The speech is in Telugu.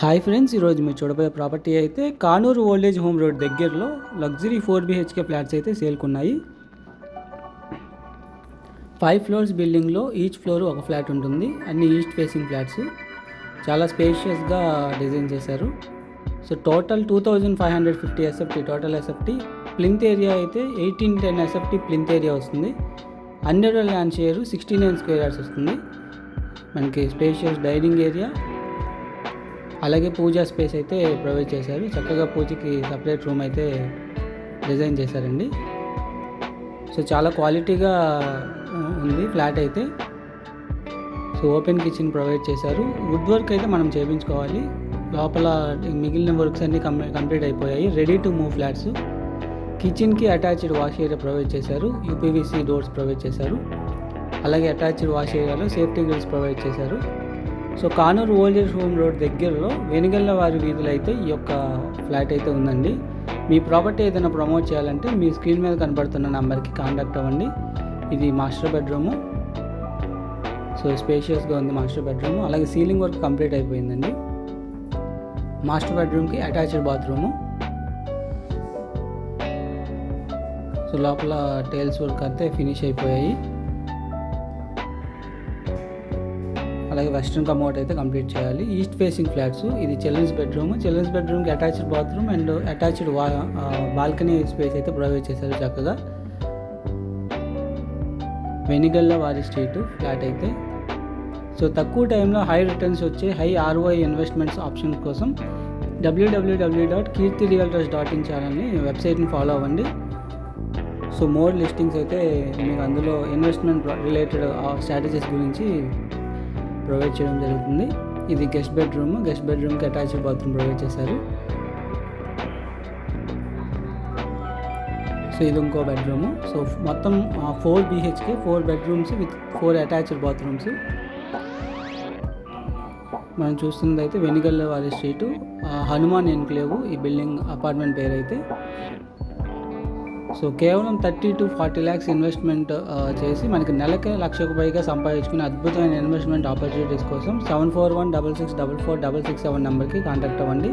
హాయ్ ఫ్రెండ్స్, ఈరోజు మీరు చూడబోయే ప్రాపర్టీ అయితే కానూరు ఓల్డేజ్ హోమ్ రోడ్ దగ్గరలో లగ్జరీ 4 BHK ఫ్లాట్స్ అయితే సేల్కున్నాయి. 5 ఫ్లోర్స్ బిల్డింగ్లో ఈచ్ ఫ్లోర్ ఒక ఫ్లాట్ ఉంటుంది. అన్ని ఈస్ట్ ఫేసింగ్ ఫ్లాట్స్, చాలా స్పేషియస్గా డిజైన్ చేశారు. So total 2550 SFT total SFT. Plinth area అయితే 1810 ఎస్ఎఫ్టీ ప్లింత్ ఏరియా వస్తుంది. Under land share 69 square yards వస్తుంది. మనకి స్పేషియస్ డైనింగ్ ఏరియా, అలాగే పూజా స్పేస్ అయితే ప్రొవైడ్ చేశారు. చక్కగా పూజకి సపరేట్ రూమ్ అయితే డిజైన్ చేశారండి. సో చాలా క్వాలిటీగా ఉంది ఫ్లాట్ అయితే. సో ఓపెన్ కిచెన్ ప్రొవైడ్ చేశారు. వుడ్ వర్క్ అయితే మనం చేయించుకోవాలి. లోపల మిగిలిన వర్క్స్ అన్నీ కంప్లీట్ అయిపోయాయి. Ready to move flats. కిచెన్కి అటాచ్డ్ వాష్ ఏరియా ప్రొవైడ్ చేశారు. యూపీవీసీ డోర్స్ ప్రొవైడ్ చేశారు. అలాగే అటాచ్డ్ వాష్ ఏరియాలో సేఫ్టీ గ్రిల్స్ ప్రొవైడ్ చేశారు. So Kanuru old age home road దగ్గరలో వెనిగల్ల వారి వీధులు అయితే ఈ యొక్క ఫ్లాట్ అయితే ఉందండి. మీ ప్రాపర్టీ ఏదైనా ప్రమోట్ చేయాలంటే మీ స్క్రీన్ మీద కనబడుతున్న నెంబర్కి కాంటాక్ట్ అవ్వండి. ఇది మాస్టర్ బెడ్రూము. సో స్పేషియస్గా ఉంది మాస్టర్ బెడ్రూము. అలాగే సీలింగ్ వర్క్ కంప్లీట్ అయిపోయిందండి. మాస్టర్ బెడ్రూమ్కి అటాచ్డ్ బాత్రూము. సో లోపల టైల్స్ వర్క్ అంతే ఫినిష్ అయిపోయాయి. అలాగే వెస్ట్రన్ కమోడ్ అయితే కంప్లీట్ చేయాలి. East facing flats. ఇది చిల్డ్రన్స్ బెడ్రూమ్. చిల్డ్రన్స్ బెడ్రూమ్కి attached bathroom and attached balcony space అయితే ప్రొవైడ్ చేశారు చక్కగా. వెనిగల్ల వారి స్ట్రీట్ ఫ్లాట్ అయితే. సో తక్కువ టైంలో హై రిటర్న్స్ వచ్చే హై ROI ఇన్వెస్ట్మెంట్స్ ఆప్షన్స్ కోసం www.kirtirealtors.in ఛానల్ని వెబ్సైట్ని ఫాలో అవ్వండి. సో మోర్ లిస్టింగ్స్ అయితే మీకు అందులో ఇన్వెస్ట్మెంట్ రిలేటెడ్ స్ట్రాటజీస్ గురించి ప్రొవైడ్ చేయడం జరుగుతుంది. ఇది గెస్ట్ బెడ్రూమ్. గెస్ట్ బెడ్రూమ్కి అటాచ్డ్ బాత్రూమ్ ప్రొవైడ్ చేశారు. సో ఇది ఇంకో బెడ్రూము. సో మొత్తం 4 BHK 4 bedrooms with 4 attached bathrooms. మనం చూస్తుంది అయితే వెనిగల్ల వారి స్ట్రీటు, హనుమాన్ ఎన్క్లేవ్ ఈ బిల్డింగ్ అపార్ట్మెంట్ పేరు అయితే. సో కేవలం 30 to 40 lakhs ఇన్వెస్ట్మెంట్ చేసి మనకి నెలకి 1,00,000 పైగా సంపాదించుకునే అద్భుతమైన ఇన్వెస్ట్మెంట్ ఆపర్చునిటీస్ కోసం 7416644667 నెంబర్కి కాంటాక్ట్ అవ్వండి.